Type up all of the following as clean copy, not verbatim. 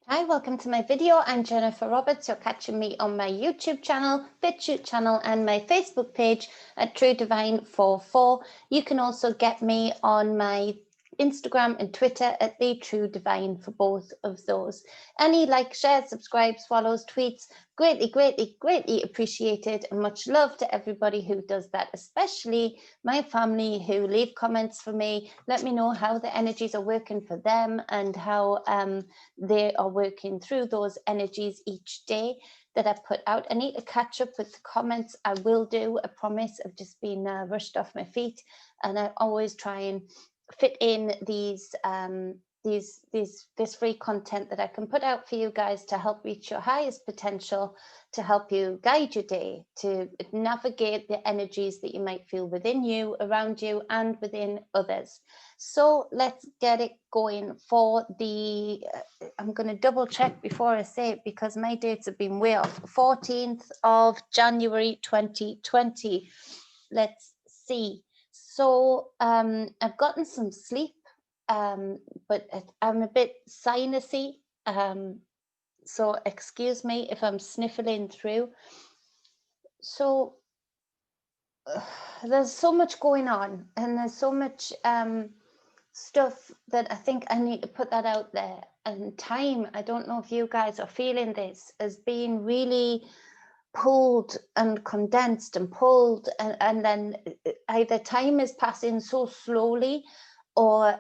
Hi, welcome to my video. I'm Jennifer Roberts. You're catching me on my YouTube channel, Bitchute channel, and my Facebook page at True Divine 44. You can also get me on my Instagram and Twitter at the True Divine for both of those. Any like, shares, subscribes, follows, tweets, greatly appreciated, and much love to everybody who does that, especially my family who leave comments for me. Let me know how the energies are working for them and how they are working through those energies each day that I put out. I need to catch up with the comments. I will do, I promise. I've just been rushed off my feet, and I always try and fit in this free content that I can put out for you guys to help reach your highest potential, to help you guide your day, to navigate the energies that you might feel within you, around you, and within others. So let's get it going for the, I'm going to double check before I say it because my dates have been way off. 14th of January 2020. Let's see. So I've gotten some sleep, but I'm a bit sinusy. So excuse me if I'm sniffling through. So there's so much going on, and there's so much stuff that I think I need to put that out there. And time, I don't know if you guys are feeling this as being really pulled and condensed and pulled, and then either time is passing so slowly, or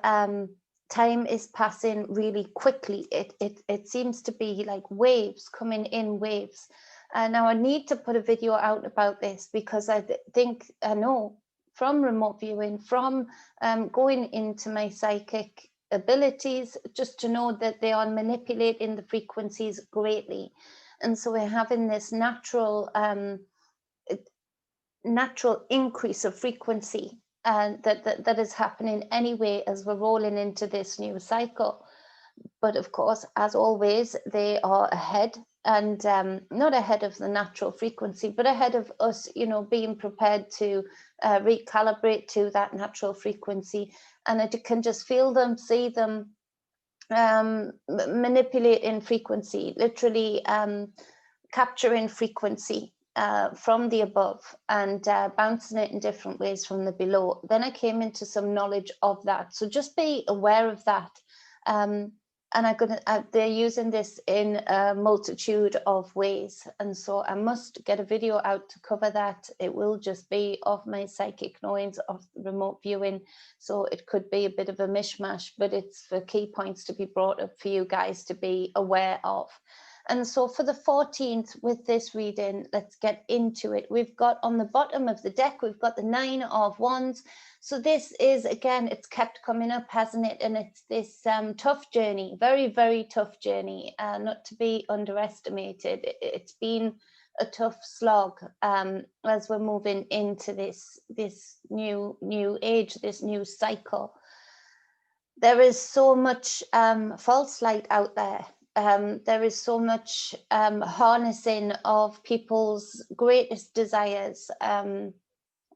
time is passing really quickly. It seems to be like waves coming in waves. Now I need to put a video out about this because I know from remote viewing, from going into my psychic abilities, just to know that they are manipulating the frequencies greatly. And so we're having this natural increase of frequency that is happening anyway as we're rolling into this new cycle. But of course, as always, they are ahead, and not ahead of the natural frequency, but ahead of us, being prepared to recalibrate to that natural frequency. And I can just feel them, see them, manipulating frequency, literally capturing frequency from the above and bouncing it in different ways from the below. Then I came into some knowledge of that. So just be aware of that. And they're using this in a multitude of ways. And so I must get a video out to cover that. It will just be of my psychic knowings of remote viewing. So it could be a bit of a mishmash, but it's for key points to be brought up for you guys to be aware of. And so for the 14th with this reading, let's get into it. We've got on the bottom of the deck, we've got the 9 of Wands. So this is, again, it's kept coming up, hasn't it? And it's this tough journey, very, very tough journey, not to be underestimated. It's been a tough slog as we're moving into this new age, this new cycle. There is so much false light out there. There is so much harnessing of people's greatest desires.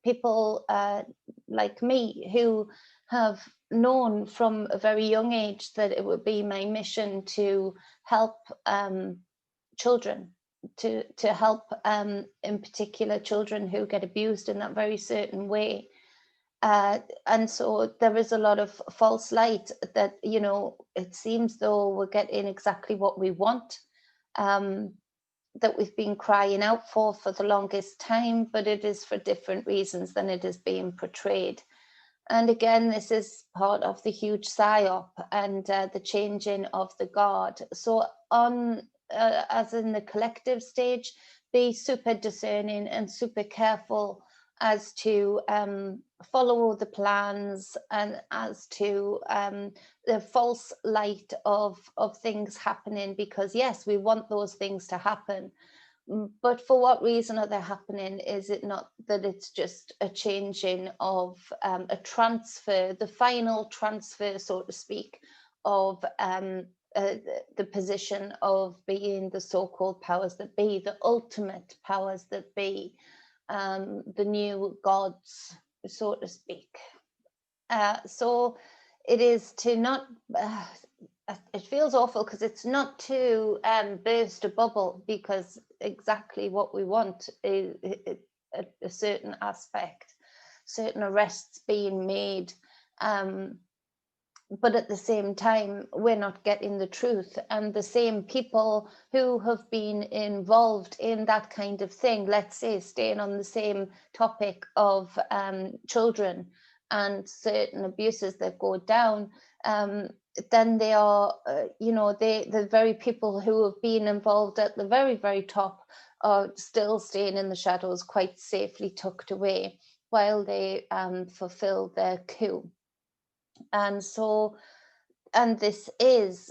People like me who have known from a very young age that it would be my mission to help children, to help in particular children who get abused in that very certain way. And so there is a lot of false light that, it seems though we're getting exactly what we want, that we've been crying out for the longest time, but it is for different reasons than it is being portrayed. And again, this is part of the huge psyop and the changing of the guard. So as in the collective stage, be super discerning and super careful as to follow the plans, and as to the false light of things happening, because yes, we want those things to happen, but for what reason are they happening? Is it not that it's just a changing of a transfer, the final transfer, so to speak, of the position of being the so-called powers that be, the ultimate powers that be, the new gods, so to speak. So it is to not it feels awful because it's not to burst a bubble, because exactly what we want is a certain aspect, certain arrests being made, but at the same time we're not getting the truth. And the same people who have been involved in that kind of thing, let's say staying on the same topic of children and certain abuses that go down, then they are, the very people who have been involved at the very, very top are still staying in the shadows, quite safely tucked away, while they fulfill their coup. And so, and this is,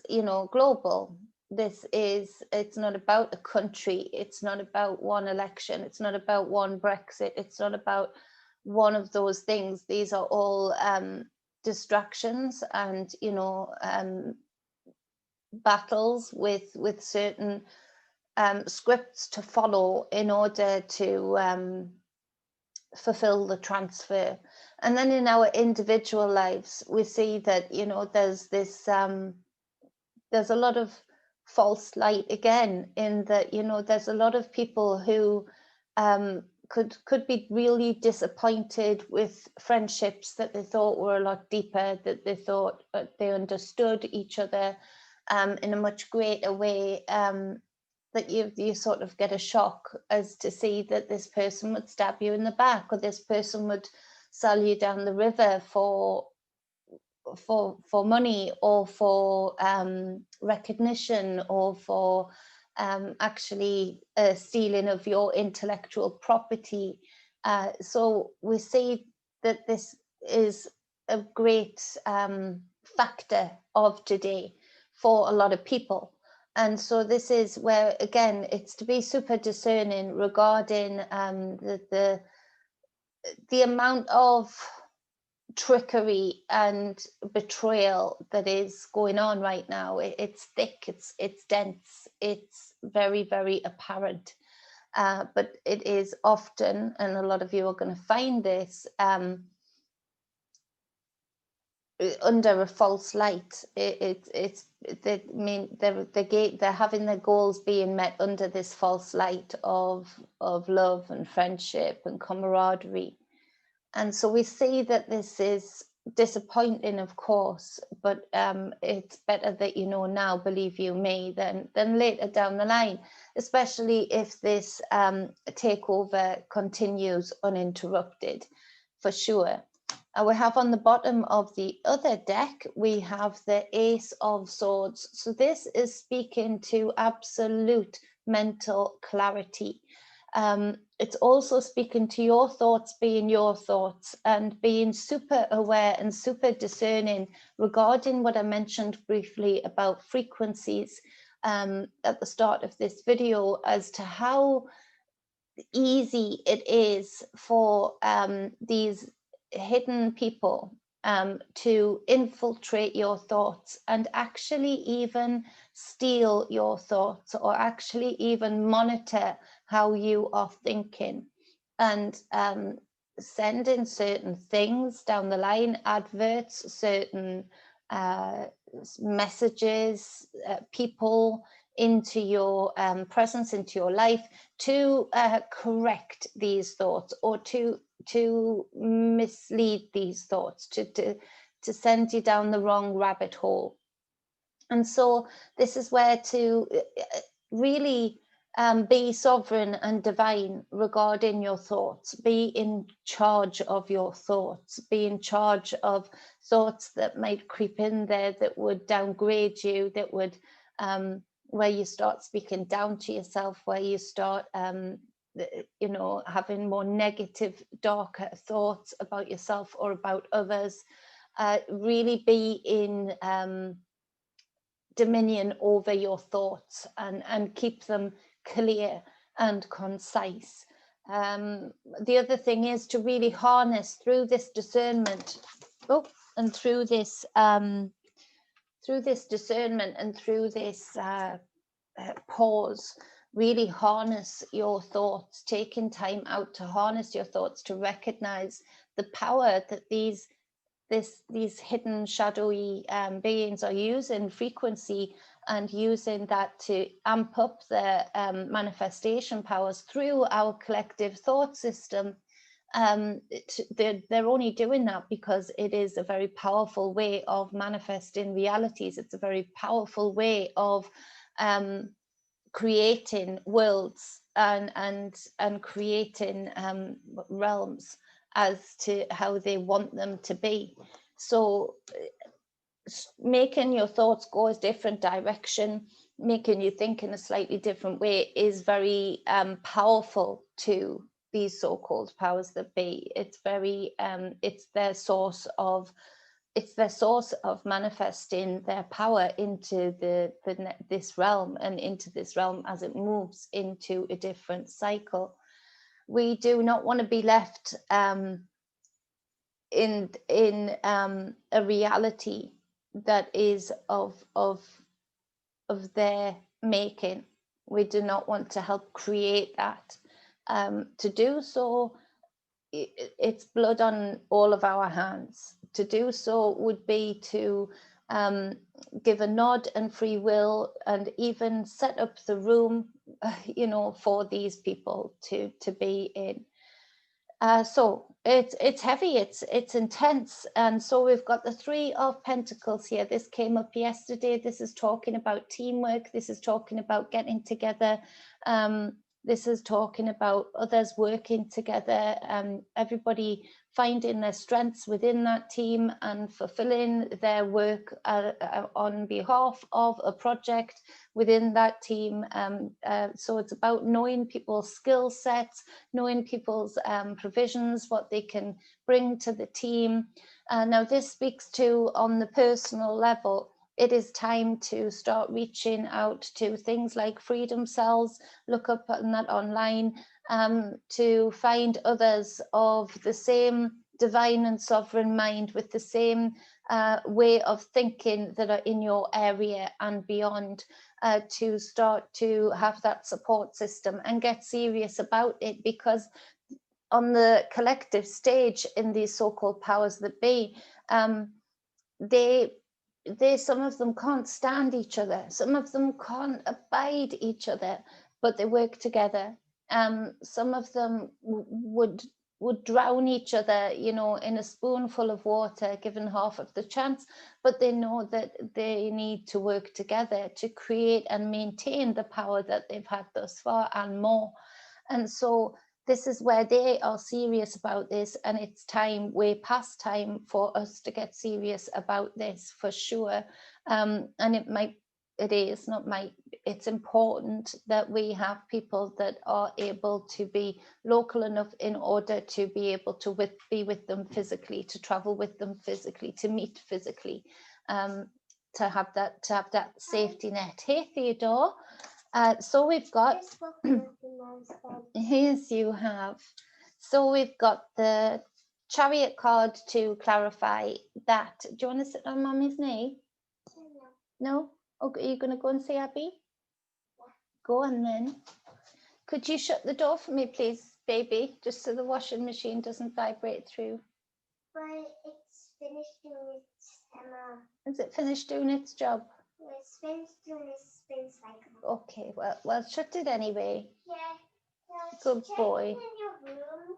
global. It's not about a country. It's not about one election. It's not about one Brexit. It's not about one of those things. These are all distractions and, battles with certain scripts to follow in order to fulfill the transfer. And then in our individual lives, we see that, there's this, there's a lot of false light again, in that, there's a lot of people who could be really disappointed with friendships that they thought were a lot deeper, that they thought they understood each other in a much greater way, that you sort of get a shock as to see that this person would stab you in the back, or this person would sell you down the river for money, or for recognition, or for actually stealing of your intellectual property. So we see that this is a great factor of today for a lot of people. And so this is where, again, it's to be super discerning regarding the amount of trickery and betrayal that is going on right now. It's thick, it's dense, it's very, very apparent. But it is often, and a lot of you are going to find this, under a false light. They're having their goals being met under this false light of love and friendship and camaraderie. And so we see that this is disappointing, of course, but it's better that you know now, believe you me, than later down the line, especially if this takeover continues uninterrupted, for sure. We have on the bottom of the other deck, we have the Ace of Swords. So this is speaking to absolute mental clarity. It's also speaking to your thoughts being your thoughts, and being super aware and super discerning regarding what I mentioned briefly about frequencies at the start of this video, as to how easy it is for these hidden people to infiltrate your thoughts, and actually even steal your thoughts, or actually even monitor how you are thinking, and send in certain things down the line, adverts, certain messages, people into your presence, into your life, to correct these thoughts, or to mislead these thoughts, to send you down the wrong rabbit hole. And so this is where to really be sovereign and divine regarding your thoughts. Be in charge of your thoughts. Be in charge of thoughts that might creep in there, that would downgrade you, that would where you start speaking down to yourself, where you start having more negative, darker thoughts about yourself or about others. Really be in dominion over your thoughts, and keep them clear and concise. The other thing is to really harness through this discernment, and through this discernment, and through this pause, really harness your thoughts, taking time out to harness your thoughts, to recognize the power that these these hidden shadowy beings are using frequency and using that to amp up their manifestation powers through our collective thought system. They're only doing that because it is a very powerful way of manifesting realities. It's a very powerful way of creating worlds and creating realms as to how they want them to be. So making your thoughts go a different direction, making you think in a slightly different way is very powerful to these so-called powers that be. It's very it's their source of manifesting their power into this realm, and into this realm as it moves into a different cycle. We do not want to be left in a reality that is of their making. We do not want to help create that. To do so, it's blood on all of our hands. To do so would be to give a nod and free will, and even set up the room, for these people to be in. So it's heavy, it's intense. And so we've got the Three of Pentacles here. This came up yesterday. This is talking about teamwork. This is talking about getting together. This is talking about others working together, everybody finding their strengths within that team and fulfilling their work on behalf of a project within that team. So it's about knowing people's skill sets, knowing people's provisions, what they can bring to the team. Now this speaks to, on the personal level, it is time to start reaching out to things like freedom cells. Look up on that online, to find others of the same divine and sovereign mind, with the same way of thinking that are in your area and beyond, to start to have that support system and get serious about it. Because on the collective stage, in these so-called powers that be, they some of them can't stand each other, some of them can't abide each other, but they work together. Some of them would drown each other, in a spoonful of water, given half of the chance, but they know that they need to work together to create and maintain the power that they've had thus far and more. And so this is where they are serious about this, and it's time, way past time, for us to get serious about this, for sure. And it's important that we have people that are able to be local enough in order to be able to be with them physically, to travel with them physically, to meet physically, to have that safety net. Hey, Theodore. So we've got, yes, you have. So we've got the Chariot card to clarify that. Do you want to sit on Mommy's knee? No? Okay, are you going to go and see Abby? Go on then. Could you shut the door for me, please, baby, just so the washing machine doesn't vibrate through? But it's finished doing its Is it finished doing its job? It's finished doing its spin cycle. Okay, well, shut it anyway. Yeah. Good boy. In your room.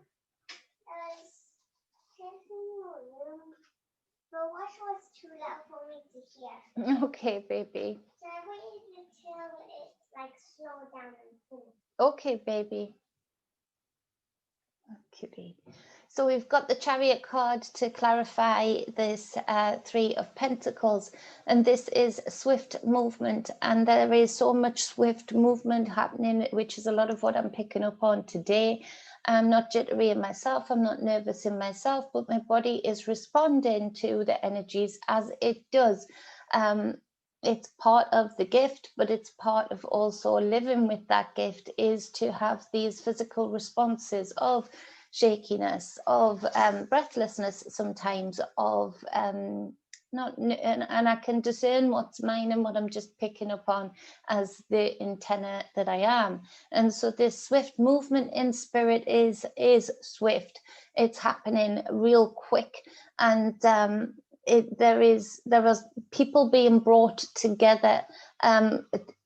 The wash was too loud for me to hear. Okay, baby. So I waited until it slowed down and cool. Okay, baby. Okay. So we've got the Chariot card to clarify this Three of Pentacles, and this is swift movement, and there is so much swift movement happening, which is a lot of what I'm picking up on today. I'm not jittery in myself, I'm not nervous in myself, but my body is responding to the energies as it does. It's part of the gift, but it's part of also living with that gift, is to have these physical responses of shakiness, of breathlessness, sometimes of and I can discern what's mine and what I'm just picking up on as the antenna that I am. And so this swift movement in spirit is swift. It's happening real quick, and there are people being brought together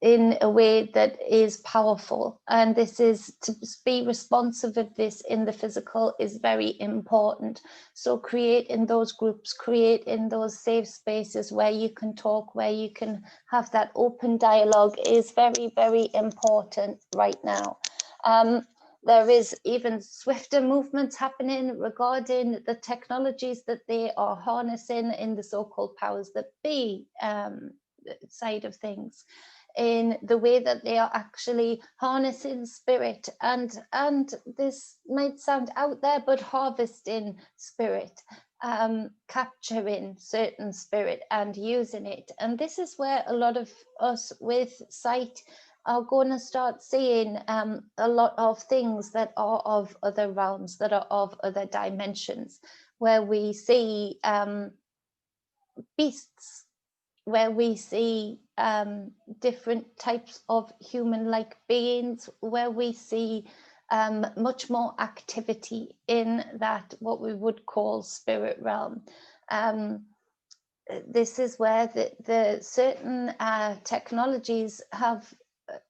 in a way that is powerful, and this is to be responsive of this in the physical is very important. So create in those groups, create in those safe spaces where you can talk, where you can have that open dialogue is very, very important right now. There is even swifter movements happening regarding the technologies that they are harnessing in the so-called powers that be side of things, in the way that they are actually harnessing spirit, and this might sound out there, but harvesting spirit, capturing certain spirit and using it. And this is where a lot of us with sight are going to start seeing a lot of things that are of other realms, that are of other dimensions, where we see beasts, where we see different types of human-like beings, where we see much more activity in that what we would call spirit realm. This is where the certain technologies have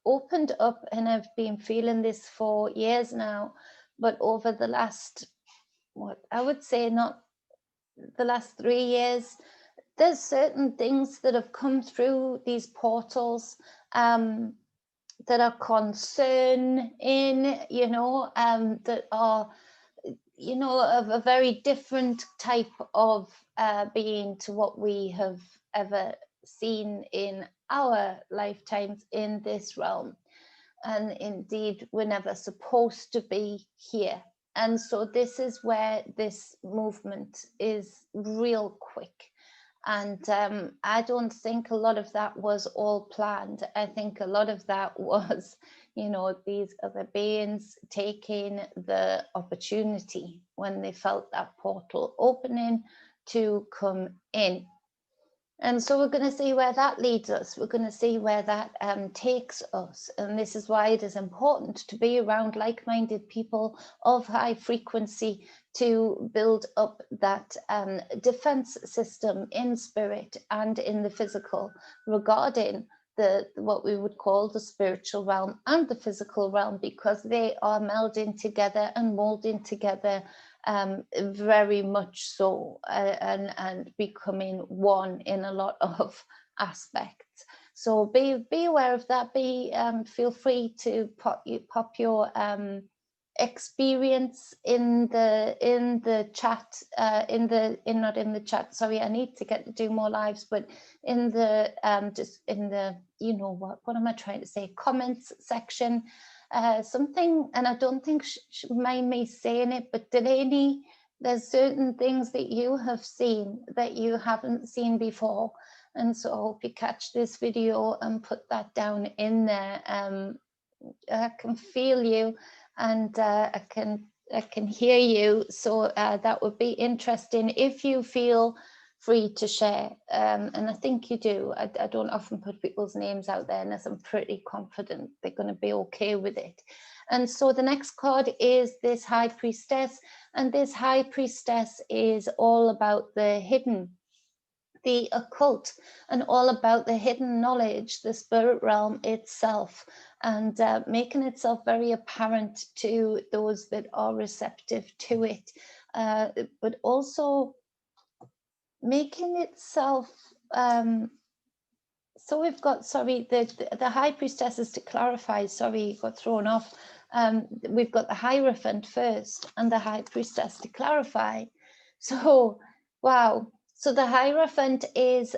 opened up, and I've been feeling this for years now, but over the last, what I would say, not the last 3 years, there's certain things that have come through these portals that are concern in, that are, of a very different type of being to what we have ever seen in our lifetimes in this realm. And indeed, we're never supposed to be here. And so this is where this movement is real quick. And I don't think a lot of that was all planned. I think a lot of that was, these other beings taking the opportunity when they felt that portal opening to come in. And so we're going to see where that leads us. We're going to see where that takes us. And this is why it is important to be around like-minded people of high frequency to build up that defense system in spirit and in the physical regarding what we would call the spiritual realm and the physical realm, because they are melding together and molding together very much so, and becoming one in a lot of aspects. So be aware of that. Feel free to pop your experience in the chat, not in the chat, sorry, I need to get to do more lives, but in the just in the, what am I trying to say, comments section, something. And I don't think she mind me saying it, but Delaney, there's certain things that you have seen that you haven't seen before, and so I hope you catch this video and put that down in there. I can feel you, and I can hear you, so that would be interesting if you feel free to share, and I think you do. I don't often put people's names out there unless I'm pretty confident they're going to be okay with it. And so the next card is this High Priestess, and this High Priestess is all about the hidden, the occult, and all about the hidden knowledge, the spirit realm itself, and making itself very apparent to those that are receptive to it, but also making itself, so we've got, sorry, the High Priestesses, to clarify, sorry, got thrown off. We've got the Hierophant first and the High Priestess to clarify. So, wow. So the Hierophant is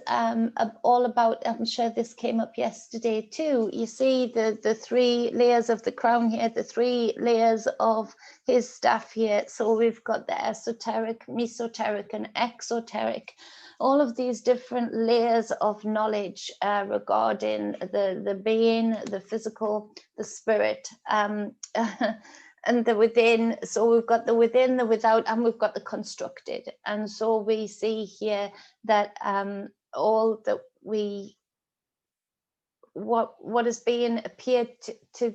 all about, I'm sure this came up yesterday too. You see the 3 layers of the crown here, the 3 layers of his staff here. So we've got the esoteric, mesoteric, and exoteric. All of these different layers of knowledge regarding the being, the physical, the spirit. and the within. So we've got the within, the without, and we've got the constructed. And so we see here that all that what is being appeared to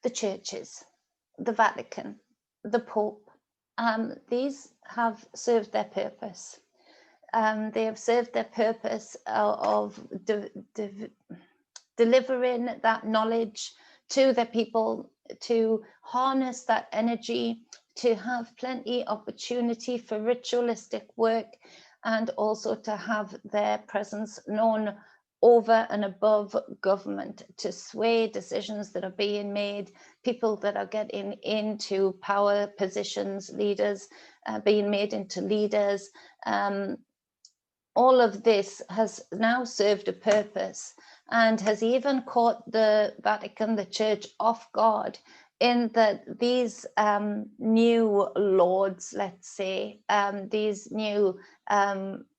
the churches, the Vatican, the Pope, these have served their purpose. They have served their purpose of delivering that knowledge to the people, to harness that energy, to have plenty opportunity for ritualistic work, and also to have their presence known over and above government, to sway decisions that are being made, people that are getting into power positions, leaders being made into leaders. All of this has now served a purpose and has even caught the Vatican, the Church, off guard, in that these new lords, let's say, these new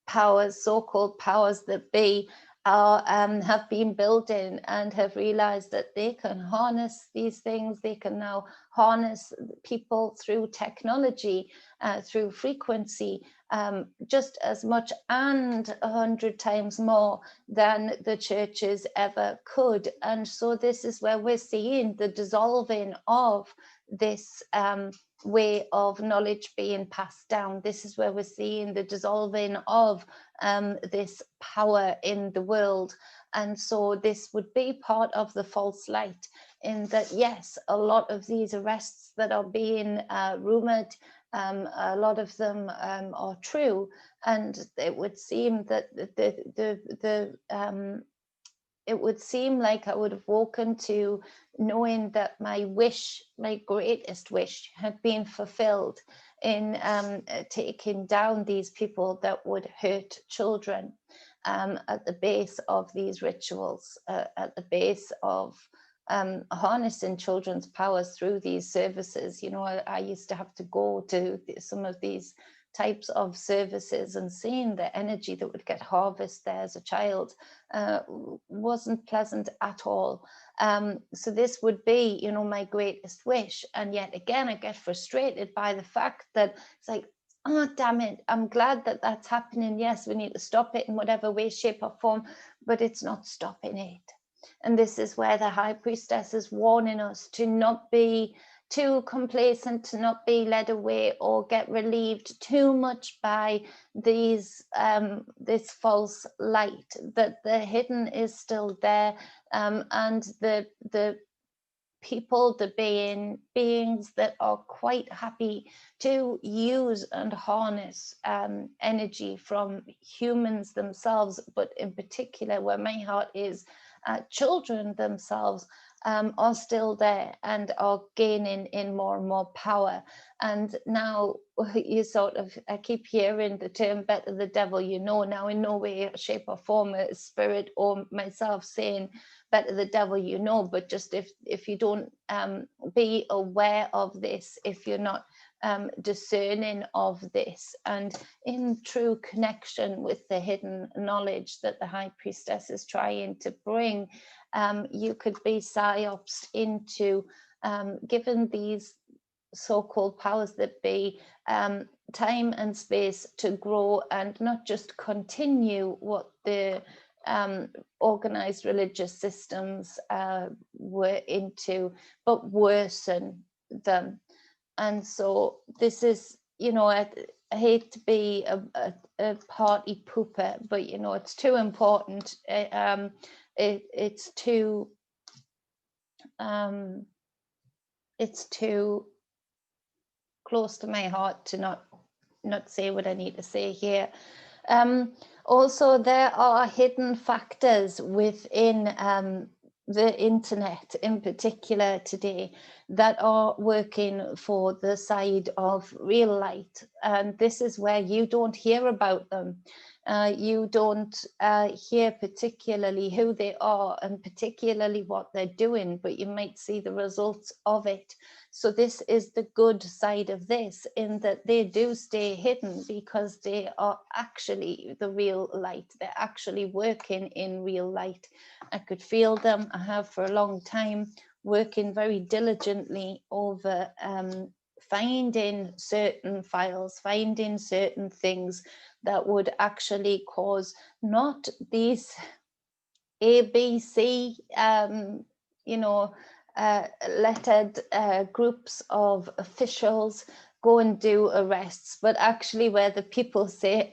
powers, so-called powers that be, have been building and have realized that they can harness these things. They can now harness people through technology, through frequency, just as much and 100 times more than the churches ever could. And so this is where we're seeing the dissolving of this way of knowledge being passed down. This is where we're seeing the dissolving of this power in the world. And so this would be part of the false light, in that, yes, a lot of these arrests that are being rumored, a lot of them are true, and it would seem that it would seem like I would have woken to knowing that my wish, my greatest wish, had been fulfilled in taking down these people that would hurt children at the base of these rituals, at the base of harnessing children's powers through these services. You know, I used to have to go to some of these types of services, and seeing the energy that would get harvested there as a child wasn't pleasant at all. So this would be, you know, my greatest wish. And yet again, I get frustrated by the fact that it's like, oh, damn it, I'm glad that that's happening. Yes, we need to stop it in whatever way, shape or form, but it's not stopping it. And this is where the High Priestess is warning us to not be too complacent, to not be led away or get relieved too much by these this false light, that the hidden is still there, and the people, the beings that are quite happy to use and harness energy from humans themselves, but in particular where my heart is, children themselves, are still there and are gaining in more and more power. And now you sort of, I keep hearing the term better the devil you know. Now in no way, shape or form a spirit or myself saying better the devil you know, but just if you don't be aware of this, if you're not discerning of this and in true connection with the hidden knowledge that the High Priestess is trying to bring, you could be psyopsed into given these so-called powers that be time and space to grow and not just continue what the organized religious systems were into, but worsen them. And so this is, you know, I hate to be a party pooper, but, you know, it's too important. It's too close to my heart to not say what I need to say here. Also, there are hidden factors within the internet in particular today that are working for the side of real light. And this is where you don't hear about them. You don't hear particularly who they are and particularly what they're doing, but you might see the results of it. So this is the good side of this, in that they do stay hidden because they are actually the real light. They're actually working in real light. I could feel them. I have for a long time. working very diligently over finding certain files, finding certain things that would actually cause not these A, B, C, lettered groups of officials go and do arrests, but actually where the people say,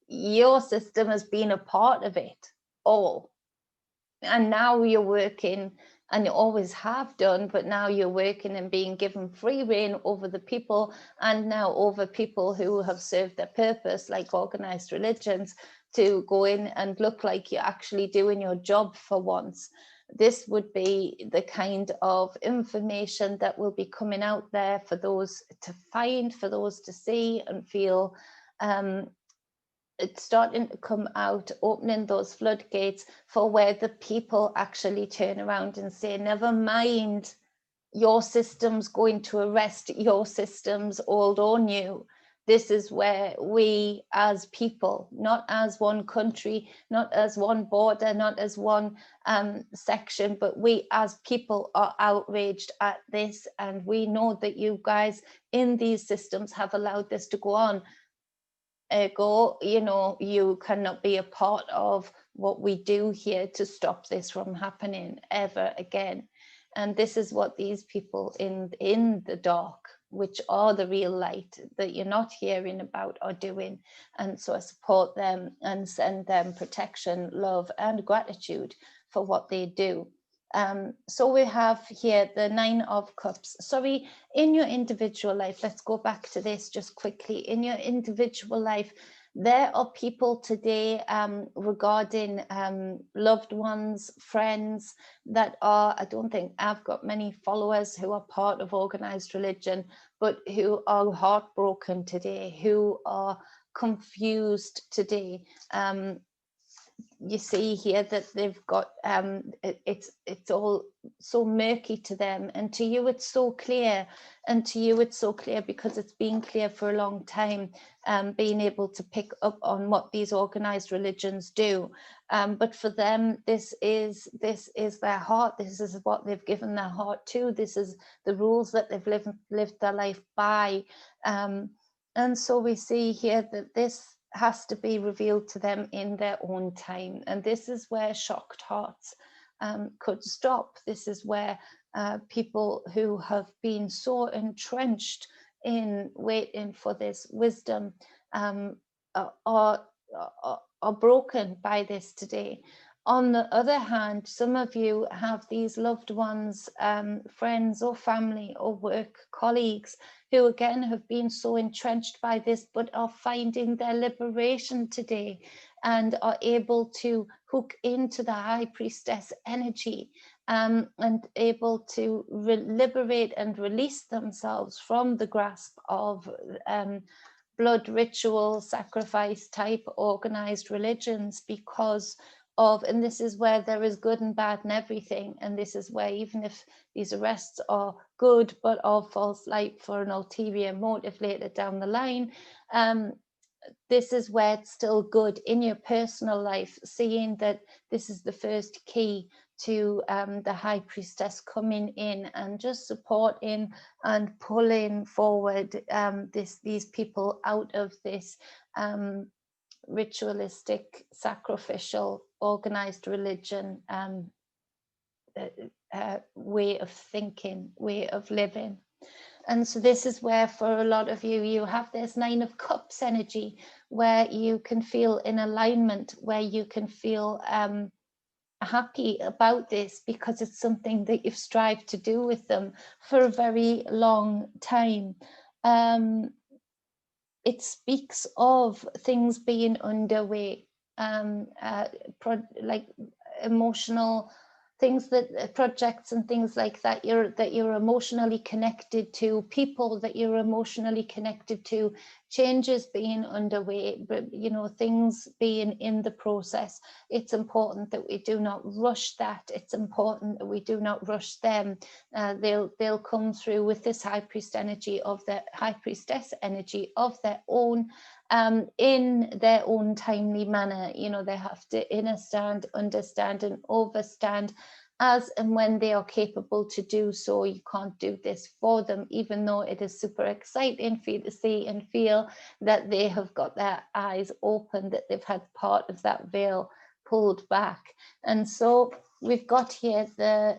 your system has been a part of it all. And now you're working, and you always have done, but now you're working and being given free rein over the people, and now over people who have served their purpose, like organized religions, to go in and look like you're actually doing your job for once. This would be the kind of information that will be coming out there for those to find, for those to see and feel. It's starting to come out, opening those floodgates for where the people actually turn around and say, never mind your system's going to arrest your systems, old or new. This is where we as people, not as one country, not as one border, not as one section, but we as people are outraged at this. And we know that you guys in these systems have allowed this to go on. Ergo, you cannot be a part of what we do here to stop this from happening ever again. And this is what these people in the dark, which are the real light that you're not hearing about, are doing. And so I support them and send them protection, love, and gratitude for what they do. So we have here the 9 of Cups. Sorry, in your individual life, let's go back to this just quickly. In your individual life, there are people today regarding loved ones, friends that are, I don't think I've got many followers who are part of organized religion, but who are heartbroken today, who are confused today. You see here that they've got it's all so murky to them, and to you it's so clear, and to you it's so clear because it's been clear for a long time, being able to pick up on what these organized religions do, but for them this is their heart, this is what they've given their heart to, this is the rules that they've lived their life by, and so we see here that this has to be revealed to them in their own time. And this is where shocked hearts could stop. This is where people who have been so entrenched in waiting for this wisdom are broken by this today. On the other hand, some of you have these loved ones, friends or family or work colleagues who again have been so entrenched by this, but are finding their liberation today and are able to hook into the High Priestess energy and able to liberate and release themselves from the grasp of blood ritual, sacrifice type organized religions, because of, and this is where there is good and bad and everything, and this is where even if these arrests are good but are false light for an ulterior motive later down the line, this is where it's still good in your personal life, seeing that this is the first key to the High Priestess coming in and just supporting and pulling forward these people out of this ritualistic, sacrificial, organized religion way of thinking, way of living. And so this is where for a lot of you, you have this 9 of Cups energy where you can feel in alignment, where you can feel happy about this because it's something that you've strived to do with them for a very long time. It speaks of things being underway, like emotional things, that projects and things like that you're emotionally connected to, people that you're emotionally connected to, changes being underway, but things being in the process. It's important that we do not rush that. It's important that we do not rush them. They'll come through with this High Priestess energy of their own, in their own timely manner. They have to understand and overstand as and when they are capable to do so. You can't do this for them, even though it is super exciting for you to see and feel that they have got their eyes open, that they've had part of that veil pulled back. And so we've got here the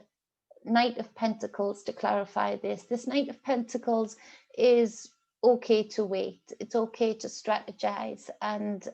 Knight of Pentacles to clarify this. This Knight of Pentacles is okay to wait. It's okay to strategize and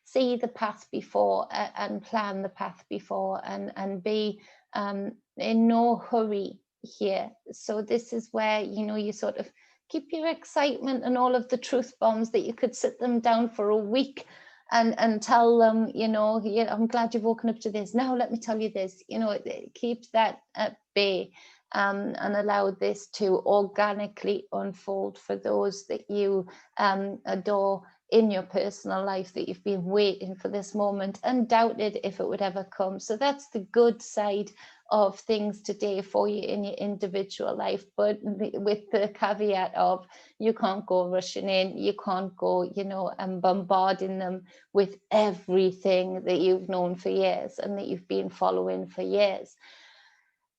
see the path before and plan the path before and be in no hurry here. So this is where, you know, you sort of keep your excitement and all of the truth bombs that you could sit them down for a week and tell them, you know, yeah, I'm glad you've woken up to this. Now let me tell you this, you know, keep that at bay and allow this to organically unfold for those that you adore in your personal life, that you've been waiting for this moment and doubted if it would ever come. So that's the good side of things today for you in your individual life, but with the caveat of you can't go rushing in, you can't go, you know, and bombarding them with everything that you've known for years and that you've been following for years.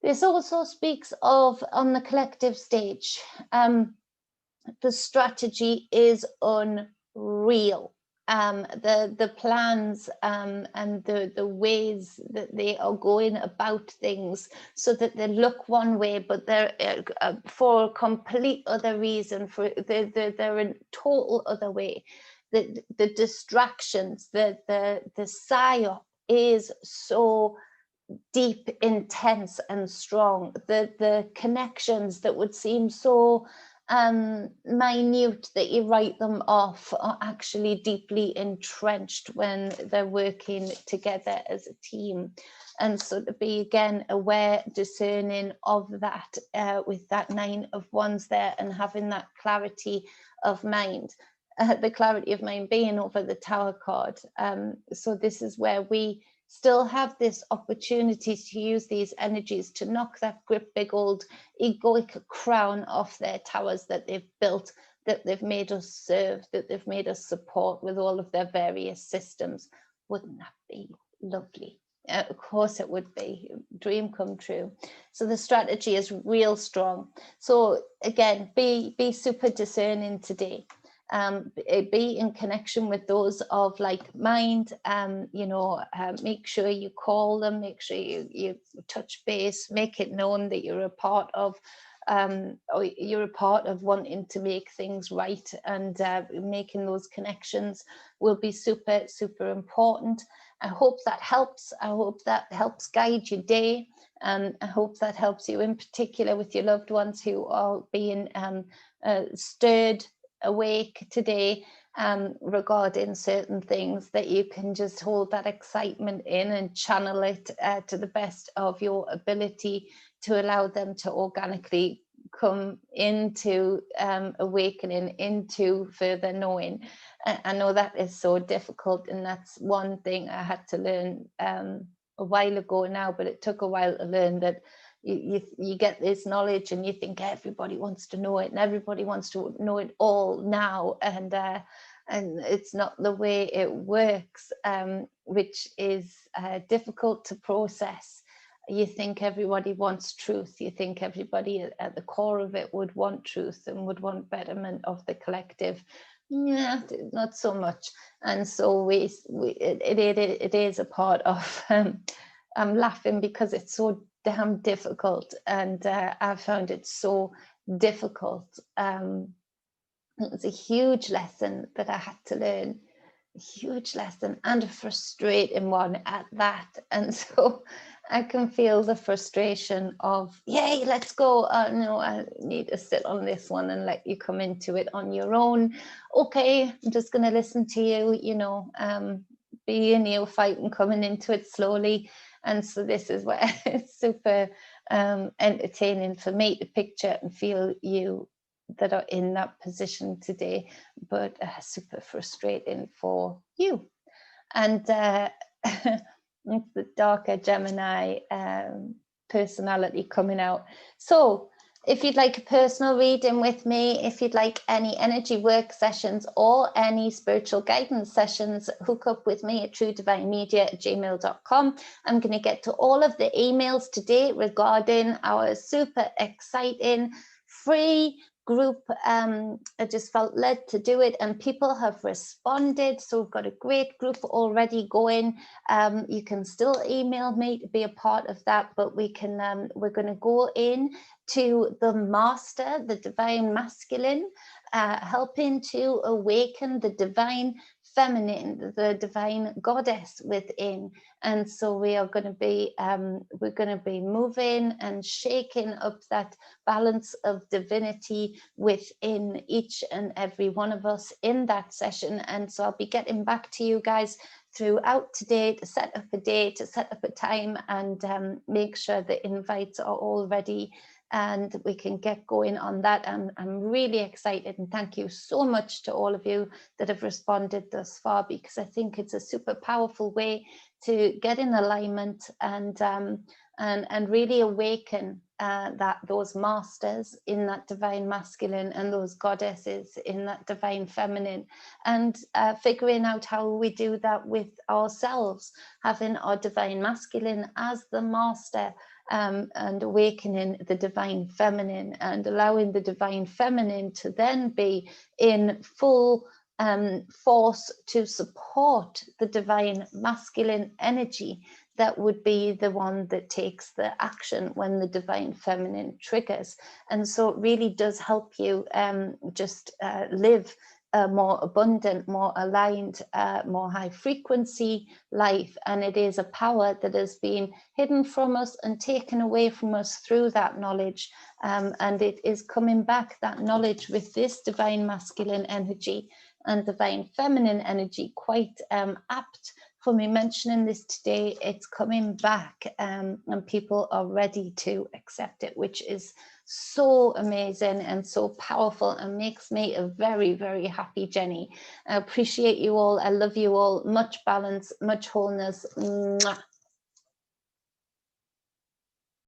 This also speaks of, on the collective stage, the strategy is unreal. The plans and the ways that they are going about things, so that they look one way, but they're for a complete other reason. For they're in total other way. The distractions, the psyop is so deep, intense, and strong. The connections that would seem so minute that you write them off are actually deeply entrenched when they're working together as a team. And so to be again aware, discerning of that with that 9 of Wands there, and having that clarity of mind, the clarity of mind being over the Tower card. So this is where we still have this opportunity to use these energies to knock that great big old egoic crown off their towers that they've built, that they've made us serve, that they've made us support with all of their various systems. Wouldn't that be lovely? Of course it would be. Dream come true. So the strategy is real strong. So again, be super discerning today. Be in connection with those of like mind, you know, make sure you call them, make sure you touch base, make it known that you're a part of or you're a part of wanting to make things right, and making those connections will be super important. I hope that helps. I hope that helps guide your day, and I hope that helps you in particular with your loved ones who are being stirred awake today regarding certain things, that you can just hold that excitement in and channel it to the best of your ability, to allow them to organically come into awakening, into further knowing. I know that is so difficult, and that's one thing I had to learn a while ago now, but it took a while to learn that you get this knowledge and you think everybody wants to know it and everybody wants to know it all now, and it's not the way it works, which is difficult to process. You think everybody wants truth. You think everybody at the core of it would want truth and would want betterment of the collective. Yeah, not so much. And so it is a part of I'm laughing because it's so damn difficult, and I found it so difficult. It was a huge lesson that I had to learn, a huge lesson, and a frustrating one at that. And so I can feel the frustration of, yay, let's go. No, I need to sit on this one and let you come into it on your own. Okay, I'm just going to listen to you, you know, be a neophyte and coming into it slowly. And so this is where it's super entertaining for me to picture and feel you that are in that position today, but super frustrating for you. And it's the darker Gemini personality coming out. So If you'd like a personal reading with me, if you'd like any energy work sessions or any spiritual guidance sessions, hook up with me at truedivinemedia@gmail.com. I'm going to get to all of the emails today regarding our super exciting free group. I just felt led to do it, and people have responded, so we've got a great group already going. You can still email me to be a part of that, but we're going to go in to the master, the divine masculine, helping to awaken the divine feminine, the divine goddess within. And so we are going to be moving and shaking up that balance of divinity within each and every one of us in that session. And so I'll be getting back to you guys throughout today to set up a day, to set up a time, and make sure the invites are all ready and we can get going on that. I'm really excited, and thank you so much to all of you that have responded thus far, because I think it's a super powerful way to get in alignment and really awaken those masters in that divine masculine and those goddesses in that divine feminine, and figuring out how we do that with ourselves, having our divine masculine as the master, and awakening the divine feminine, and allowing the divine feminine to then be in full force to support the divine masculine energy that would be the one that takes the action when the divine feminine triggers. And so it really does help you live a more abundant, more aligned, more high frequency life. And it is a power that has been hidden from us and taken away from us through that knowledge. And it is coming back, that knowledge, with this divine masculine energy and divine feminine energy, quite apt for me mentioning this today. It's coming back, and people are ready to accept it, which is so amazing and so powerful, and makes me a very, very happy Jenny. I appreciate you all. I love you all. Much balance, much wholeness. Mwah.